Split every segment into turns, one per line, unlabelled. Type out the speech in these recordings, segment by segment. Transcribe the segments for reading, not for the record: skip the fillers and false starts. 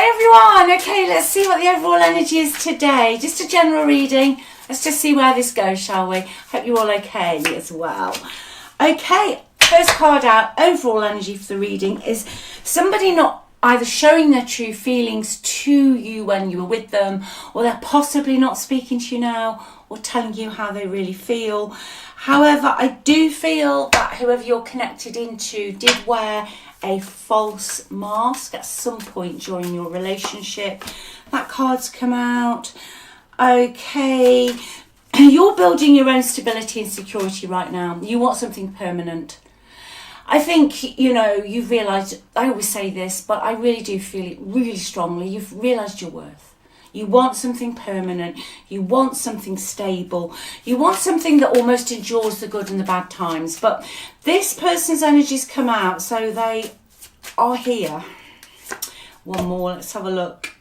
Hi everyone. Okay, let's see what the overall energy is today. Just a general reading. Let's just see where this goes, shall we? Hope you're all okay as well. Okay, first card out, overall energy for the reading is somebody not either showing their true feelings to you when you were with them, or they're possibly not speaking to you now or telling you how they really feel. However, I do feel that whoever you're connected into did wear a false mask at some point during your relationship. That card's come out. Okay, you're building your own stability and security right now. You want something permanent. I think, you know, you've realised, I always say this, but I really do feel it really strongly. You've realised your worth. You want something permanent. You want something stable. You want something that almost endures the good and the bad times. But this person's energies come out, so they are here. One more, let's have a look.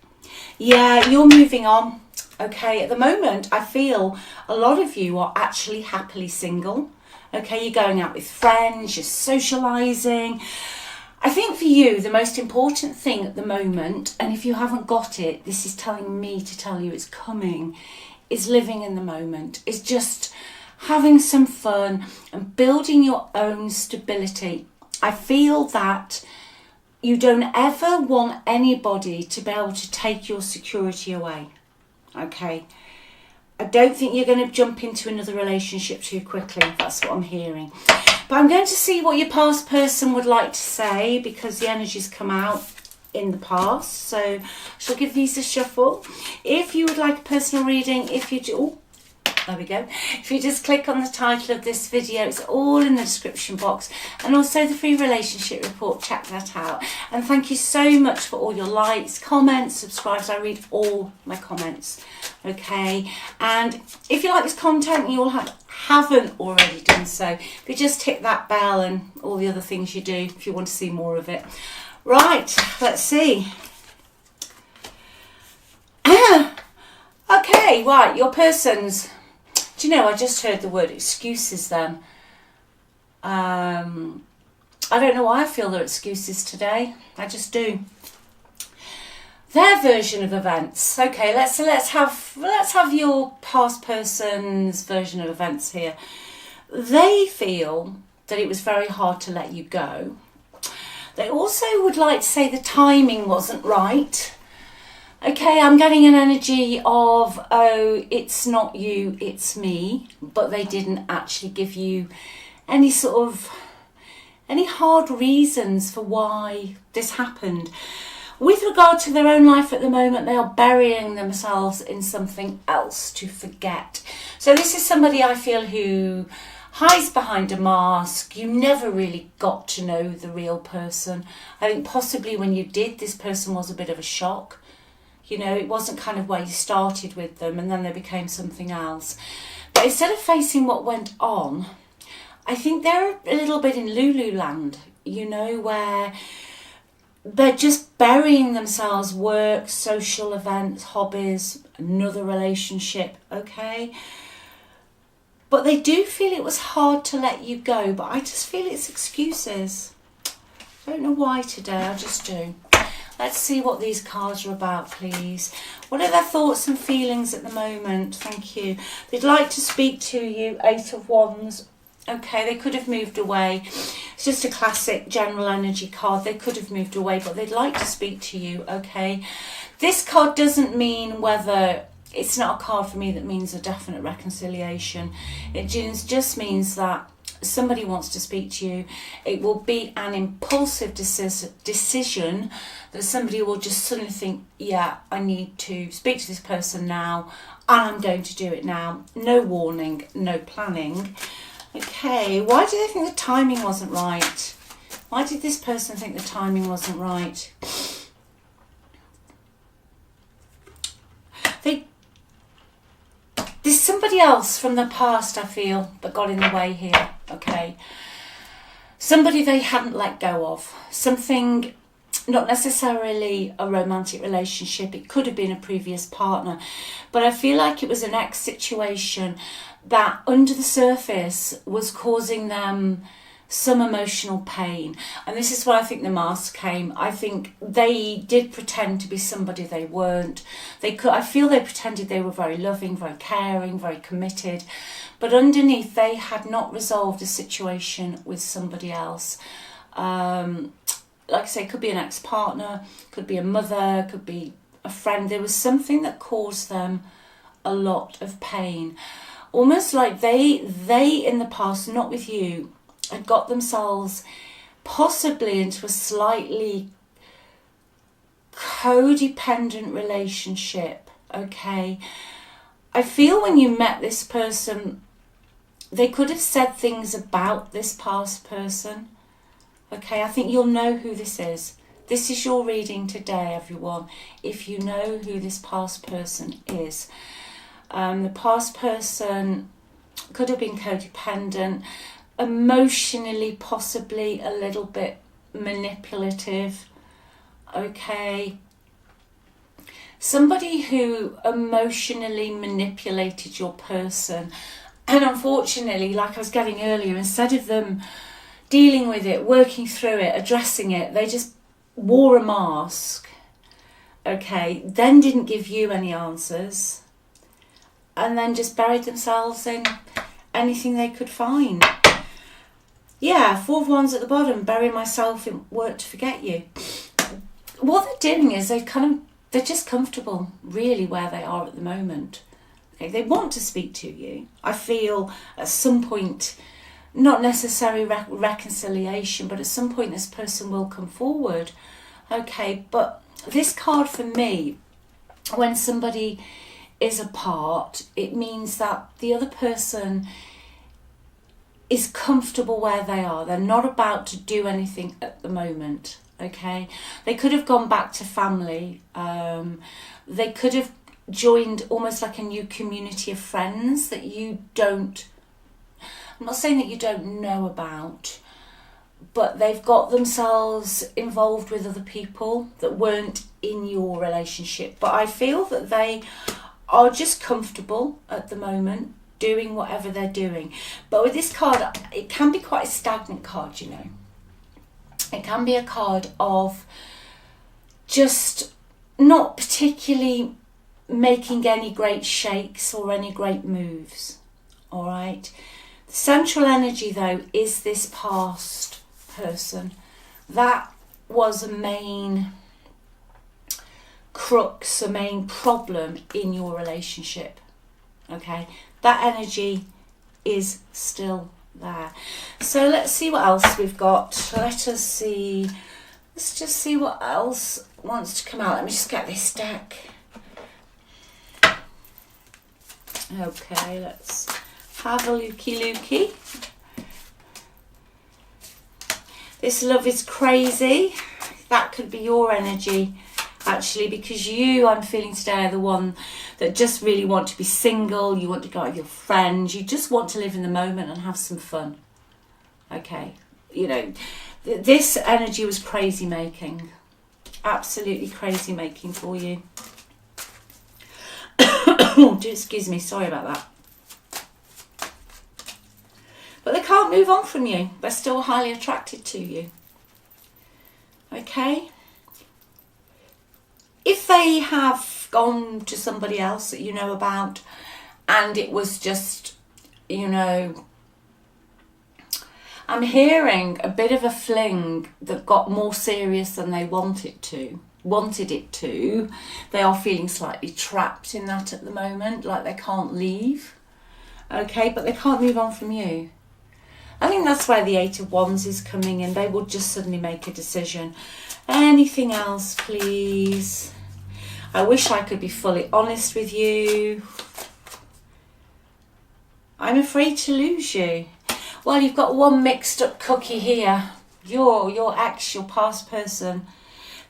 Yeah, you're moving on. Okay, at the moment, I feel a lot of you are actually happily single. Okay, you're going out with friends, you're socialising. I think for you, the most important thing at the moment, and if you haven't got it, this is telling me to tell you it's coming, is living in the moment, is just having some fun and building your own stability. I feel that you don't ever want anybody to be able to take your security away. Okay, I don't think you're going to jump into another relationship too quickly. That's what I'm hearing. But I'm going to see what your past person would like to say, because the energies come out in the past. So I shall give these a shuffle. If you would like a personal reading, if you do, oh, there we go. If you just click on the title of this video, it's all in the description box, and also the free relationship report, check that out. And thank you so much for all your likes, comments, subscribes. I read all my comments. Okay, and if you like this content and you all haven't already done so, if you just hit that bell and all the other things you do if you want to see more of it. Right, let's see. Okay, right, your persons. Do you know, I just heard the word excuses then. I don't know why I feel they're excuses today. I just do. Their version of events. Okay, let's have your past person's version of events here. They feel that it was very hard to let you go. They also would like to say the timing wasn't right. Okay, I'm getting an energy of, oh, it's not you, it's me. But they didn't actually give you any hard reasons for why this happened. With regard to their own life at the moment, they are burying themselves in something else to forget. So this is somebody I feel who hides behind a mask. You never really got to know the real person. I think possibly when you did, this person was a bit of a shock. You know, it wasn't kind of where you started with them and then they became something else. But instead of facing what went on, I think they're a little bit in Lulu land, you know, where they're just burying themselves, work, social events, hobbies, another relationship, okay? But they do feel it was hard to let you go, but I just feel it's excuses. I don't know why today, I just do. Let's see what these cards are about, please. What are their thoughts and feelings at the moment? Thank you. They'd like to speak to you, Eight of Wands. Okay, they could have moved away. It's just a classic general energy card. They could have moved away, but they'd like to speak to you, okay? This card doesn't mean whether... It's not a card for me that means a definite reconciliation. It just means that somebody wants to speak to you. It will be an impulsive decision that somebody will just suddenly think, yeah, I need to speak to this person now, and I'm going to do it now. No warning, no planning. Okay, why do they think the timing wasn't right? Why did this person think the timing wasn't right? There's somebody else from the past, I feel, that got in the way here, okay? Somebody they hadn't let go of. Something, not necessarily a romantic relationship. It could have been a previous partner. But I feel like it was an ex situation that under the surface was causing them some emotional pain. And this is where I think the mask came. I think they did pretend to be somebody they weren't. I feel they pretended they were very loving, very caring, very committed, but underneath they had not resolved a situation with somebody else. Like I say, it could be an ex-partner, could be a mother, could be a friend. There was something that caused them a lot of pain. Almost like they in the past, not with you, had got themselves possibly into a slightly codependent relationship, okay? I feel when you met this person, they could have said things about this past person, okay? I think you'll know who this is. This is your reading today, everyone, if you know who this past person is. The past person could have been codependent, emotionally possibly a little bit manipulative, okay? Somebody who emotionally manipulated your person, and unfortunately, like I was getting earlier, instead of them dealing with it, working through it, addressing it, they just wore a mask, okay? Then didn't give you any answers, and then just buried themselves in anything they could find. Yeah, 4 of Wands at the bottom, bury myself in work to forget you. What they're doing is they're just comfortable really where they are at the moment. Okay, they want to speak to you. I feel at some point, not necessarily reconciliation, but at some point this person will come forward. Okay, but this card for me, when somebody is apart, it means that the other person is comfortable where they are. They're not about to do anything at the moment, okay? They could have gone back to family. They could have joined almost like a new community of friends that you don't, I'm not saying that you don't know about, but they've got themselves involved with other people that weren't in your relationship. But I feel that they are just comfortable at the moment, doing whatever they're doing. But with this card, it can be quite a stagnant card, you know. It can be a card of just not particularly making any great shakes or any great moves, all right? The central energy, though, is this past person. That was a main crux, a main problem in your relationship, okay? That energy is still there. So let's see what else we've got. Let's just see what else wants to come out. Let me just get this deck. Okay, let's have a looky. This love is crazy. That could be your energy, actually, because you, I'm feeling today, are the one that just really want to be single. You want to go out with your friends. You just want to live in the moment and have some fun. Okay, you know, this energy was crazy making. Absolutely crazy making for you. Excuse me, sorry about that. But they can't move on from you. They're still highly attracted to you. Okay? If they have gone to somebody else that you know about and it was just, you know, I'm hearing a bit of a fling that got more serious than they wanted it to. They are feeling slightly trapped in that at the moment, like they can't leave. Okay, but they can't move on from you. I think that's where the 8 of Wands is coming in. They will just suddenly make a decision. Anything else, please? I wish I could be fully honest with you. I'm afraid to lose you. Well, you've got one mixed up cookie here. Your ex, your past person,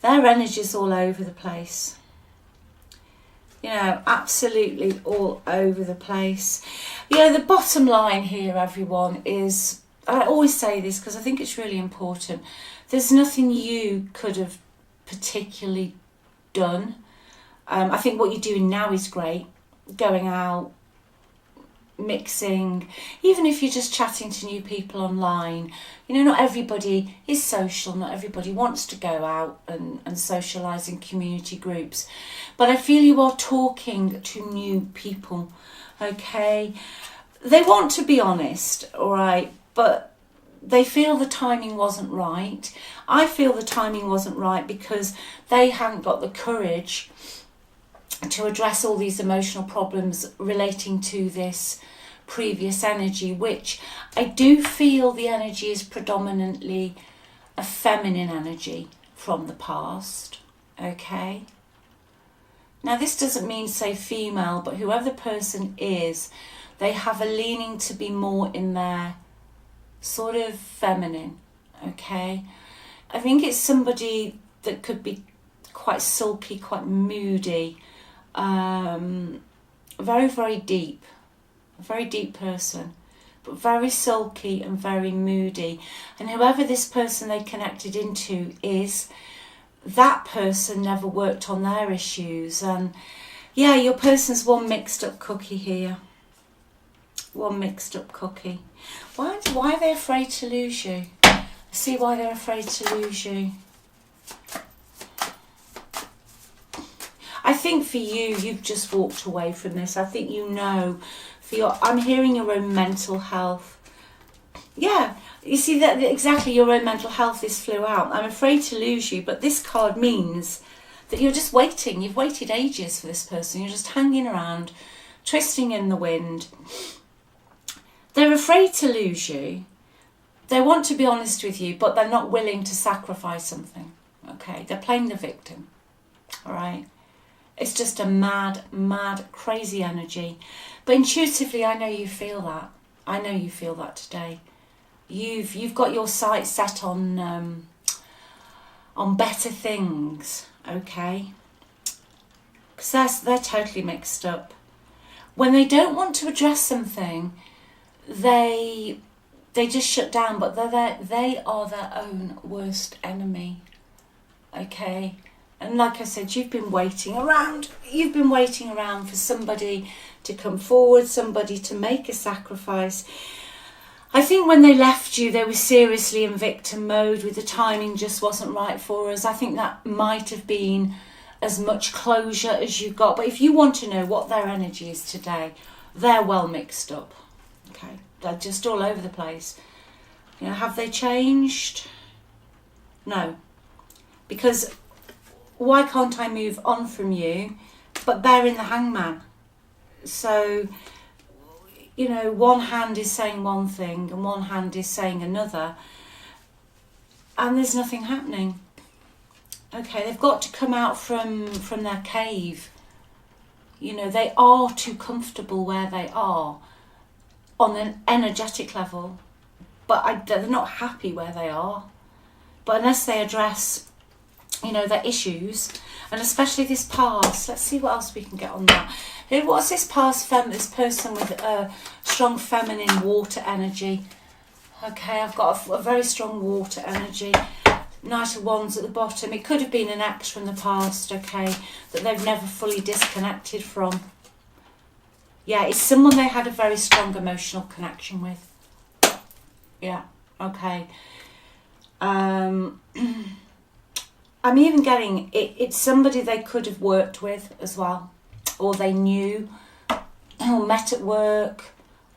their energy's all over the place. You know, absolutely all over the place. You know, the bottom line here, everyone, is, I always say this because I think it's really important, there's nothing you could have particularly done. I think what you're doing now is great. Going out, mixing, even if you're just chatting to new people online. You know, not everybody is social, not everybody wants to go out and socialise in community groups, but I feel you are talking to new people, okay? They want to be honest, all right, but they feel the timing wasn't right. I feel the timing wasn't right because they hadn't got the courage to address all these emotional problems relating to this previous energy, which I do feel the energy is predominantly a feminine energy from the past, okay? Now this doesn't mean say female, but whoever the person is, they have a leaning to be more in their sort of feminine, okay? I think it's somebody that could be quite sulky, quite moody, very, very deep, a very deep person, but very sulky and very moody. And whoever this person they connected into is, that person never worked on their issues. And yeah, your person's one mixed up cookie here. One mixed up cookie. Why are they afraid to lose you? I see why they're afraid to lose you. I think for you, you've just walked away from this. I think you know, I'm hearing your own mental health. Yeah, you see that exactly, your own mental health is flew out. I'm afraid to lose you, but this card means that you're just waiting. You've waited ages for this person. You're just hanging around, twisting in the wind. They're afraid to lose you. They want to be honest with you, but they're not willing to sacrifice something. Okay, they're playing the victim. All right. It's just a mad, crazy energy. But intuitively, I know you feel that. I know you feel that today. You've got your sights set on better things, okay? Because they're totally mixed up. When they don't want to address something, they just shut down. But they are their own worst enemy, okay? And like I said, you've been waiting around. You've been waiting around for somebody to come forward, somebody to make a sacrifice. I think when they left you, they were seriously in victim mode with the timing just wasn't right for us. I think that might have been as much closure as you got. But if you want to know what their energy is today, they're well mixed up. Okay, they're just all over the place. You know, have they changed? No. Because why can't I move on from you, but bearing the hangman? So, you know, one hand is saying one thing and one hand is saying another, and there's nothing happening. Okay, they've got to come out from their cave. You know, they are too comfortable where they are on an energetic level, but they're not happy where they are. But unless they address, you know, their issues, and especially this past. Let's see what else we can get on that. What's this past this person with a strong feminine water energy? Okay, I've got a very strong water energy. Knight of Wands at the bottom. It could have been an ex from the past, okay, that they've never fully disconnected from. Yeah, it's someone they had a very strong emotional connection with. Yeah, okay. I'm even getting, it's somebody they could have worked with as well, or they knew, or met at work,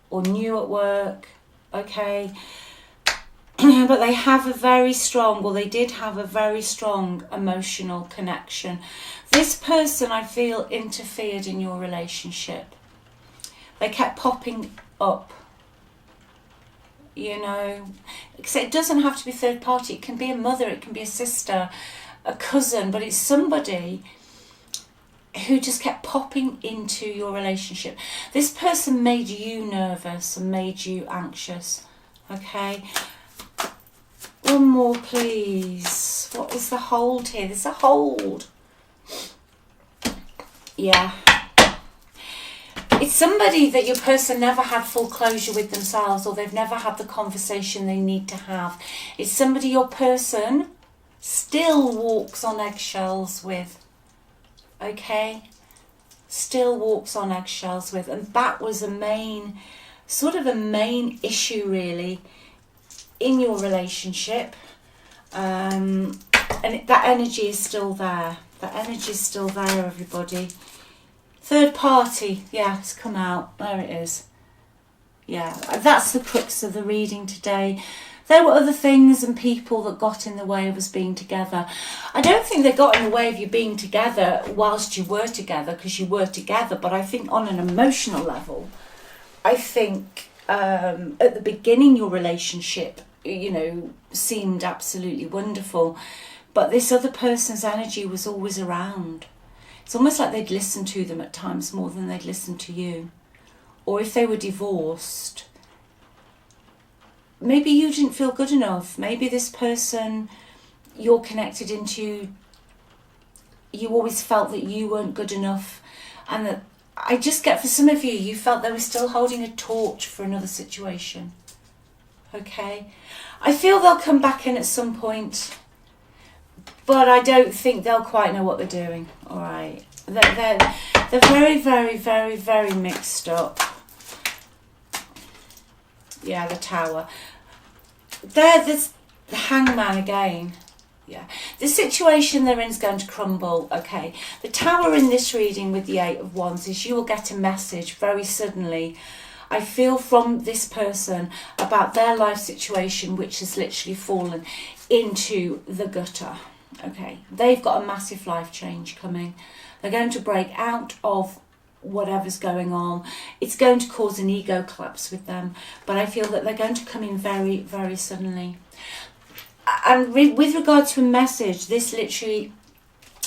or knew at work, okay? But they have a very strong, well, they did have a very strong emotional connection. This person, I feel, interfered in your relationship. They kept popping up, you know. It doesn't have to be third party. It can be a mother, it can be a sister, a cousin, but it's somebody who just kept popping into your relationship. This person made you nervous and made you anxious, okay? One more, please. What is the hold here? There's a hold. Yeah. It's somebody that your person never had full closure with themselves, or they've never had the conversation they need to have. It's somebody your person still walks on eggshells with, okay? still walks on eggshells with, and that was a main issue really in your relationship. And that energy is still there. That energy is still there, everybody. Third party, yeah, it's come out. There it is. Yeah, that's the crux of the reading today. There were other things and people that got in the way of us being together. I don't think they got in the way of you being together whilst you were together, because you were together, but I think on an emotional level, I think at the beginning your relationship, you know, seemed absolutely wonderful, but this other person's energy was always around. It's almost like they'd listen to them at times more than they'd listen to you. Or if they were divorced, maybe you didn't feel good enough. Maybe this person you're connected into, you always felt that you weren't good enough. And that I just get, for some of you, you felt they were still holding a torch for another situation. Okay? I feel they'll come back in at some point, but I don't think they'll quite know what they're doing. All right? They're very, very, very, very mixed up. Yeah, the Tower. There's the Hangman again. Yeah, the situation they're in is going to crumble. Okay, the Tower in this reading with the 8 of Wands is you will get a message very suddenly, I feel, from this person about their life situation, which has literally fallen into the gutter. Okay, they've got a massive life change coming. They're going to break out of whatever's going on. It's going to cause an ego collapse with them, but I feel that they're going to come in very, very suddenly. And with regard to a message, this literally,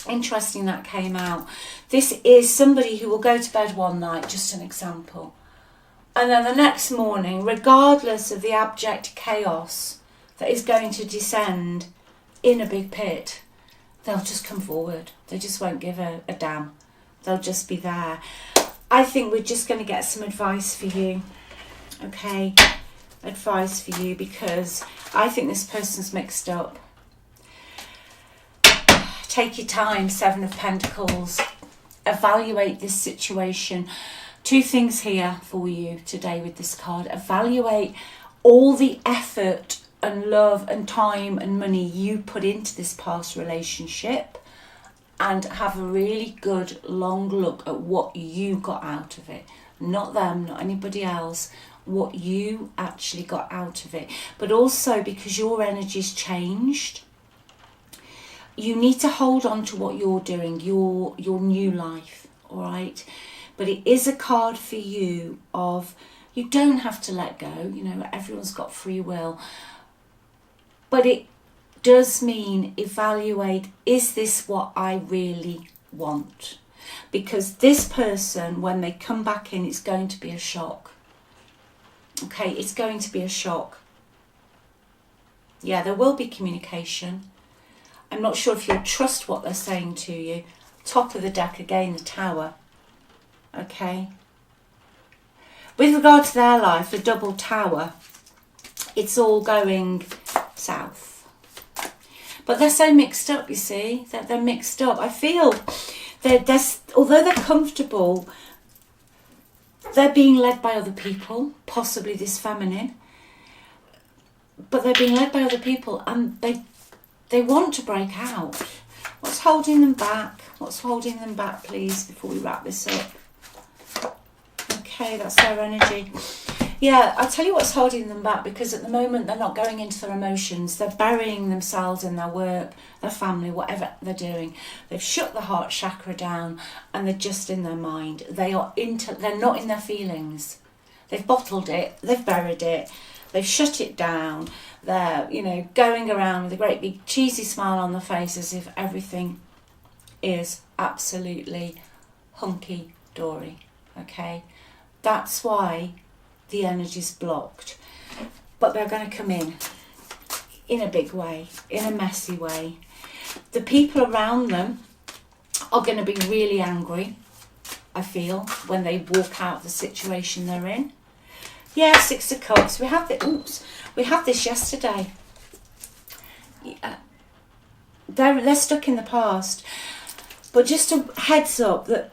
interesting that came out. This is somebody who will go to bed one night, just an example, and then the next morning, regardless of the abject chaos that is going to descend in a big pit, they'll just come forward. They just won't give a damn. They'll just be there. I think we're just going to get some advice for you. Okay? Advice for you, because I think this person's mixed up. Take your time, 7 of Pentacles. Evaluate this situation. 2 things here for you today with this card. Evaluate all the effort and love and time and money you put into this past relationship, and have a really good long look at what you got out of it. Not them, not anybody else. What you actually got out of it. But also, because your energy's changed, you need to hold on to what you're doing, your new life, all right? But it is a card for you of, you don't have to let go, you know, everyone's got free will. But it does mean evaluate, is this what I really want? Because this person, when they come back in, it's going to be a shock. Okay, it's going to be a shock. Yeah, there will be communication. I'm not sure if you'll trust what they're saying to you. Top of the deck again, the Tower. Okay. With regard to their life, the double Tower, it's all going south. But they're so mixed up, you see. They're mixed up. I feel although they're comfortable, they're being led by other people, possibly this feminine. But they're being led by other people, and they want to break out. What's holding them back? What's holding them back, please, before we wrap this up? Okay, that's their energy. Yeah, I'll tell you what's holding them back, because at the moment they're not going into their emotions. They're burying themselves in their work, their family, whatever they're doing. They've shut the heart chakra down, and they're just in their mind. They're not in their feelings. They've bottled it, they've buried it, they've shut it down. They're, you know, going around with a great big cheesy smile on their face as if everything is absolutely hunky-dory, okay? That's why the energy's blocked. But they're going to come in a big way, in a messy way. The people around them are going to be really angry, I feel, when they walk out of the situation they're in. Yeah, 6 of Cups. We had this yesterday. Yeah. They're stuck in the past. But just a heads up that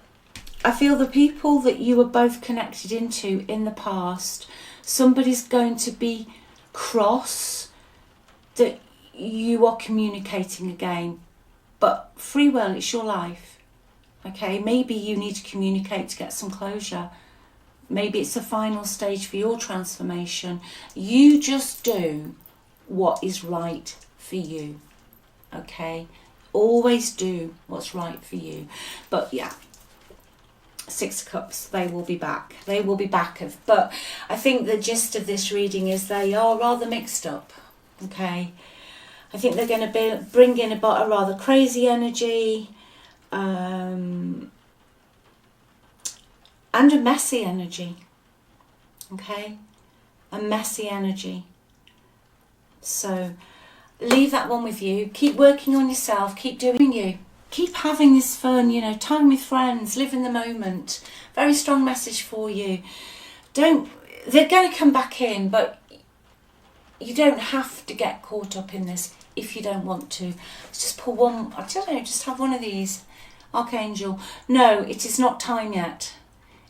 I feel the people that you were both connected into in the past, somebody's going to be cross that you are communicating again. But free will, it's your life. Okay, maybe you need to communicate to get some closure. Maybe it's the final stage for your transformation. You just do what is right for you. Okay, always do what's right for you. But yeah, Six of Cups, they will be back. They will be back. But I think the gist of this reading is they are rather mixed up. Okay, I think they're going to bring in a rather crazy energy, and a messy energy. Okay, a messy energy. So leave that one with you. Keep working on yourself. Keep doing you. Keep having this fun, you know, time with friends, live in the moment. Very strong message for you. They're going to come back in, but you don't have to get caught up in this if you don't want to. Just pull one, I don't know, just have one of these. Archangel, no, it is not time yet.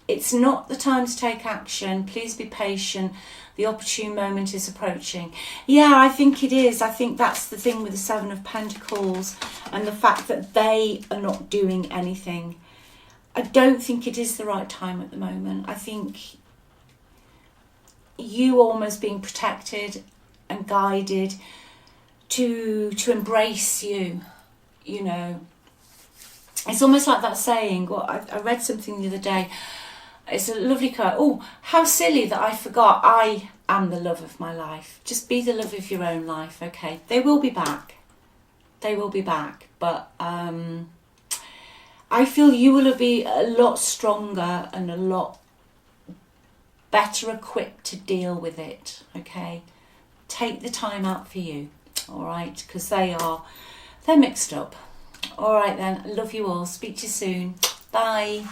It's not the time to take action. Please be patient. The opportune moment is approaching. Yeah, I think it is. I think that's the thing with the Seven of Pentacles and the fact that they are not doing anything. I don't think it is the right time at the moment. I think you almost being protected and guided to embrace you, you know. It's almost like that saying, well, I read something the other day. It's a lovely quote. Oh, how silly that I forgot I am the love of my life. Just be the love of your own life, okay? They will be back. They will be back. But I feel you will be a lot stronger and a lot better equipped to deal with it, okay? Take the time out for you, all right? Because they're mixed up. All right then, love you all. Speak to you soon. Bye.